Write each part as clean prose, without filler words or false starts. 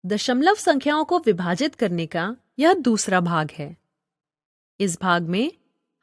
दशमलव संख्याओं को विभाजित करने का यह दूसरा भाग है। इस भाग में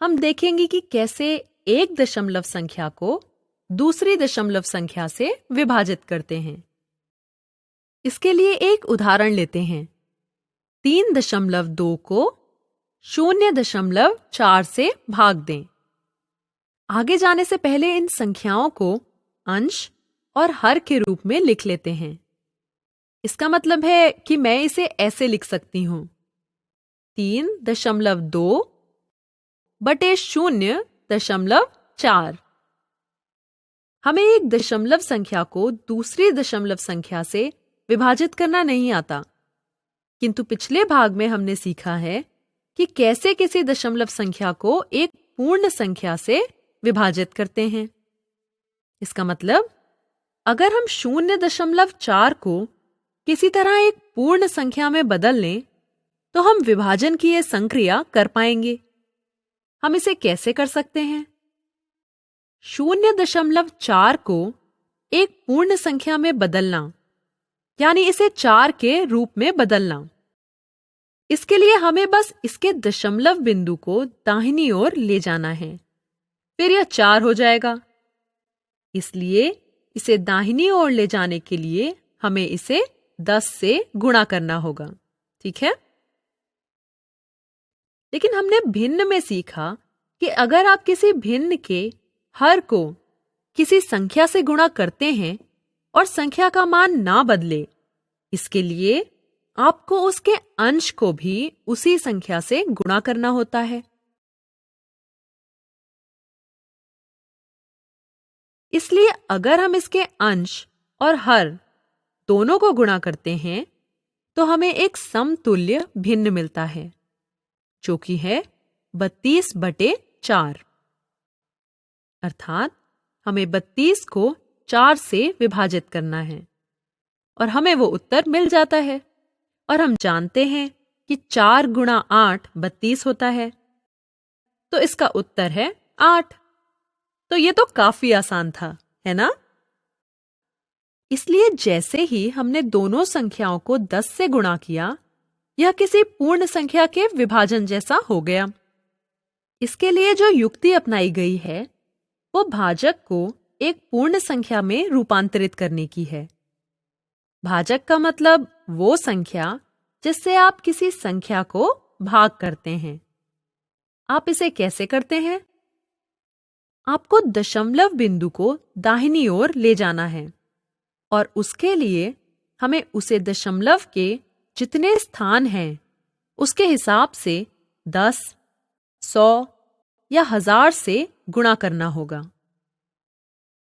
हम देखेंगे कि कैसे एक दशमलव संख्या को दूसरी दशमलव संख्या से विभाजित करते हैं। इसके लिए एक उदाहरण लेते हैं। 3.2 को 0.4 से भाग दें। आगे जाने से पहले इन संख्याओं को अंश और हर के रूप में लिख लेते हैं। इसका मतलब है कि मैं इसे ऐसे लिख सकती हूँ 3.2 बटे 0.4। हमें एक दशमलव संख्या को दूसरी दशमलव संख्या से विभाजित करना नहीं आता, किंतु पिछले भाग में हमने सीखा है कि कैसे किसी दशमलव संख्या को एक पूर्ण संख्या से विभाजित करते हैं। इसका मतलब अगर हम 0.4 को किसी तरह एक पूर्ण संख्या में बदल लें तो हम विभाजन की यह संक्रिया कर पाएंगे। हम इसे कैसे कर सकते हैं? 0.4 को एक पूर्ण संख्या में बदलना, यानी इसे 4 के रूप में बदलना। इसके लिए हमें बस इसके दशमलव बिंदु को दाहिनी ओर ले जाना है, फिर यह 4 हो जाएगा। इसलिए इसे दाहिनी ओर ले जाने के लिए हमें इसे 10 से गुणा करना होगा, ठीक है? लेकिन हमने भिन्न में सीखा कि अगर आप किसी भिन्न के हर को किसी संख्या से गुणा करते हैं और संख्या का मान ना बदले, इसके लिए आपको उसके अंश को भी उसी संख्या से गुणा करना होता है। इसलिए अगर हम इसके अंश और हर दोनों को गुणा करते हैं तो हमें एक समतुल्य भिन्न मिलता है, जो कि है 32/4। अर्थात हमें 32 को 4 से विभाजित करना है और हमें वो उत्तर मिल जाता है। और हम जानते हैं कि 4 गुणा 8 32 होता है, तो इसका उत्तर है 8। तो ये तो काफी आसान था, है ना? इसलिए जैसे ही हमने दोनों संख्याओं को 10 से गुणा किया, यह किसी पूर्ण संख्या के विभाजन जैसा हो गया। इसके लिए जो युक्ति अपनाई गई है वो भाजक को एक पूर्ण संख्या में रूपांतरित करने की है। भाजक का मतलब वो संख्या जिससे आप किसी संख्या को भाग करते हैं। आप इसे कैसे करते हैं? आपको दशमलव बिंदु को दाहिनी ओर ले जाना है और उसके लिए हमें उसे दशमलव के जितने स्थान हैं उसके हिसाब से 10, 100 या 1000 से गुणा करना होगा।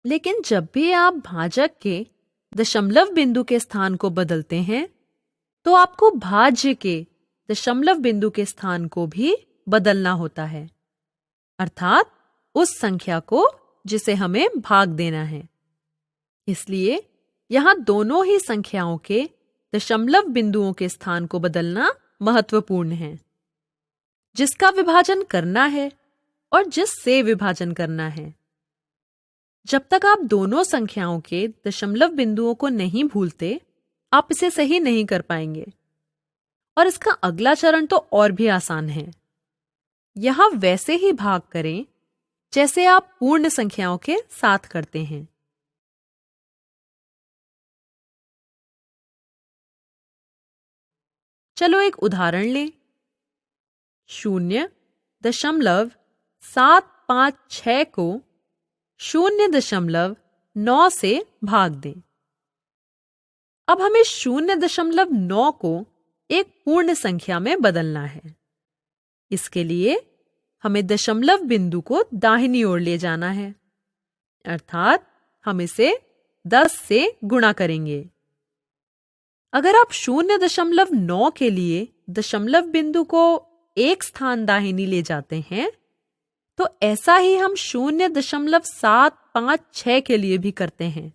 लेकिन जब भी आप भाजक के दशमलव बिंदु के स्थान को बदलते हैं तो आपको भाज्य के दशमलव बिंदु के स्थान को भी बदलना होता है, अर्थात उस संख्या को जिसे हमें भाग देना है। इसलिए यहां दोनों ही संख्याओं के दशमलव बिंदुओं के स्थान को बदलना महत्वपूर्ण है। जिसका विभाजन करना है और जिससे विभाजन करना है। जब तक आप दोनों संख्याओं के दशमलव बिंदुओं को नहीं भूलते, आप इसे सही नहीं कर पाएंगे। और इसका अगला चरण तो और भी आसान है। यहां वैसे ही भाग करें जैसे आप पूर्ण संख्याओं के साथ करते हैं। चलो एक उदाहरण लें। 0.756 को 0.9 से भाग दें। अब हमें 0.9 को एक पूर्ण संख्या में बदलना है। इसके लिए हमें दशमलव बिंदु को दाहिनी ओर ले जाना है, अर्थात हम इसे 10 से गुणा करेंगे। अगर आप 0.9 के लिए दशमलव बिंदु को एक स्थान दाहिनी ले जाते हैं तो ऐसा ही हम 0.756 के लिए भी करते हैं।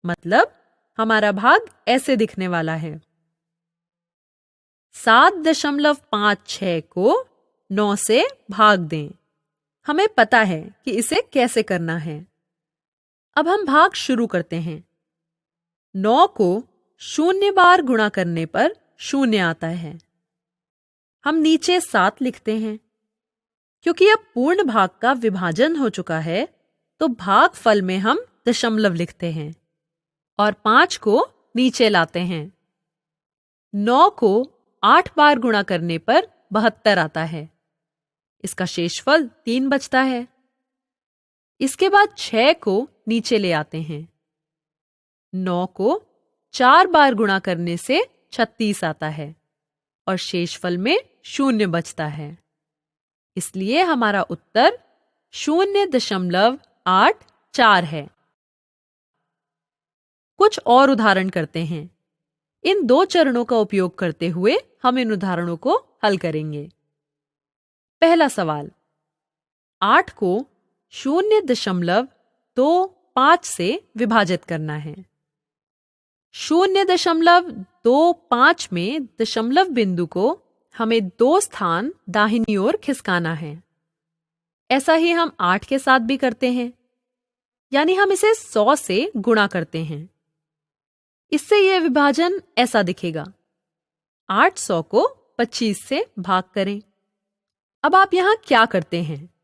मतलब हमारा भाग ऐसे दिखने वाला है। 7.56 को 9 से भाग दें। हमें पता है कि इसे कैसे करना है। अब हम भाग शुरू करते हैं। 9 को 0 बार गुणा करने पर 0 आता है। हम नीचे 7 लिखते हैं। क्योंकि अब पूर्ण भाग का विभाजन हो चुका है, तो भागफल में हम दशमलव लिखते हैं और 5 को नीचे लाते हैं। 9 को 8 बार गुणा करने पर 72 आता है। इसका शेषफल 3 बचता है। इसके बाद 6 को नीचे ले आते हैं। 9 को 4 बार गुणा करने से 36 आता है और शेषफल में 0 बचता है। इसलिए हमारा उत्तर 0.84 है। कुछ और उदाहरण करते हैं। इन 2 चरणों का उपयोग करते हुए हम इन उदाहरणों को हल करेंगे। पहला सवाल, 8 को 0.25 से विभाजित करना है। 0.25 में दशमलव बिंदु को हमें 2 स्थान दाहिनी ओर खिसकाना है। ऐसा ही हम 8 के साथ भी करते हैं, यानी हम इसे 100 से गुणा करते हैं। इससे यह विभाजन ऐसा दिखेगा। 800 को 25 से भाग करें। अब आप यहां क्या करते हैं?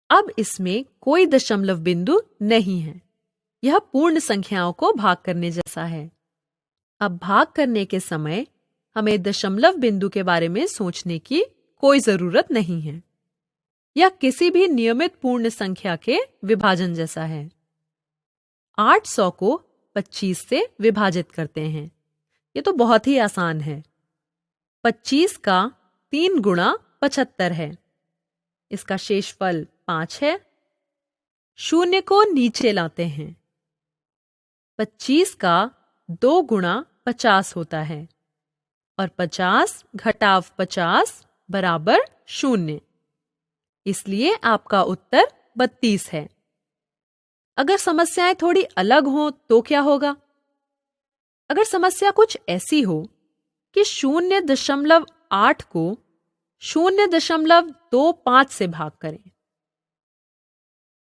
अब इसमें कोई दशमलव बिंदु नहीं है। यह पूर्ण संख्याओं को भाग करने जैसा है। अब भाग करने के समय हमें दशमलव बिंदु के बारे में सोचने की कोई जरूरत नहीं है। यह किसी भी नियमित पूर्ण संख्या के विभाजन जैसा है। 800 को 25 से विभाजित करते हैं। यह तो बहुत ही आसान है। 25 का 3 गुणा 75 है। इसका शेषफल 5 है। 0 को नीचे लाते हैं। 25 का 2 गुणा 50 होता है और 50 घटाव 50 बराबर 0। इसलिए आपका उत्तर 32 है। अगर समस्याएं थोड़ी अलग हों तो क्या होगा? अगर समस्या कुछ ऐसी हो कि 0.8 को 0.25 से भाग करें।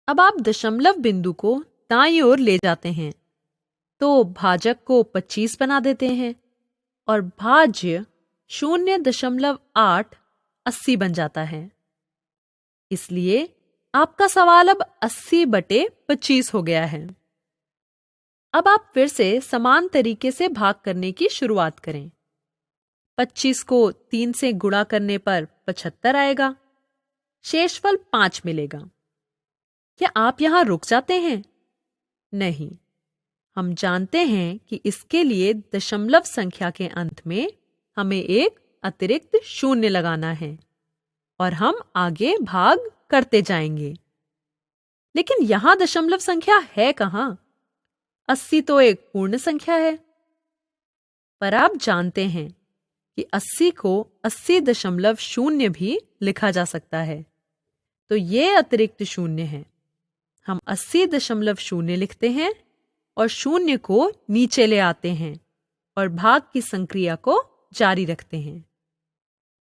अब आप दशमलव बिंदु को दाईं ओर ले जाते हैं तो भाजक को 25 बना देते हैं और भाज्य 0.8 80 बन जाता है। इसलिए आपका सवाल अब 80/25 हो गया है। अब आप फिर से समान तरीके से भाग करने की शुरुआत करें। 25 को 3 से गुणा करने पर 75 आएगा। शेषफल 5 मिलेगा। क्या आप यहां रुक जाते हैं? नहीं, हम जानते हैं कि इसके लिए दशमलव संख्या के अंत में हमें एक अतिरिक्त 0 लगाना है और हम आगे भाग करते जाएंगे। लेकिन यहां दशमलव संख्या है कहां? 80 तो एक पूर्ण संख्या है। पर आप जानते हैं कि 80 को 80.0 भी लिखा जा सकता है, तो ये अतिरिक्त 0 है। हम 80.0 लिखते हैं और 0 को नीचे ले आते हैं और भाग की संक्रिया को जारी रखते हैं।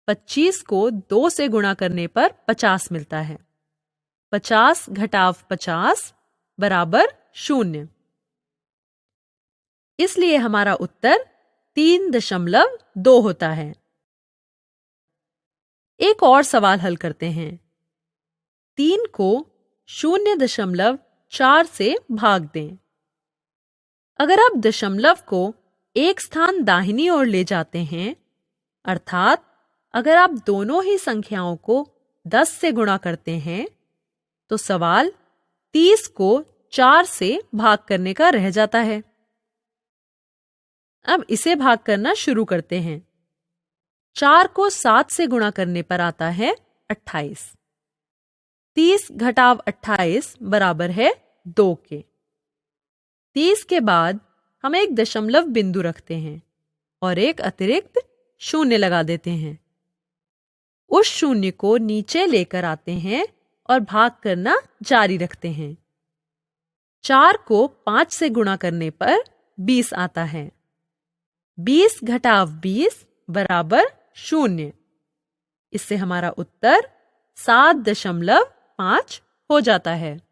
25 को 2 से गुणा करने पर 50 मिलता है। 50 घटाव 50 बराबर 0। इसलिए हमारा उत्तर 3.2 होता है। एक और सवाल हल करते हैं। 3 को 0.4 से भाग दें। अगर आप दशमलव को एक स्थान दाहिनी ओर ले जाते हैं, अर्थात अगर आप दोनों ही संख्याओं को 10 से गुणा करते हैं, तो सवाल 30 को 4 से भाग करने का रह जाता है। अब इसे भाग करना शुरू करते हैं। 4 को 7 से गुणा करने पर आता है 28। 30 घटाव 28 बराबर है 2 के। 30 के बाद हम एक दशमलव बिंदु रखते हैं और एक अतिरिक्त 0 लगा देते हैं। उस 0 को नीचे लेकर आते हैं और भाग करना जारी रखते हैं। 4 को 5 से गुणा करने पर 20 आता है। 20 घटाव 20 बराबर 0। इससे हमारा उत्तर 7.5 हो जाता है।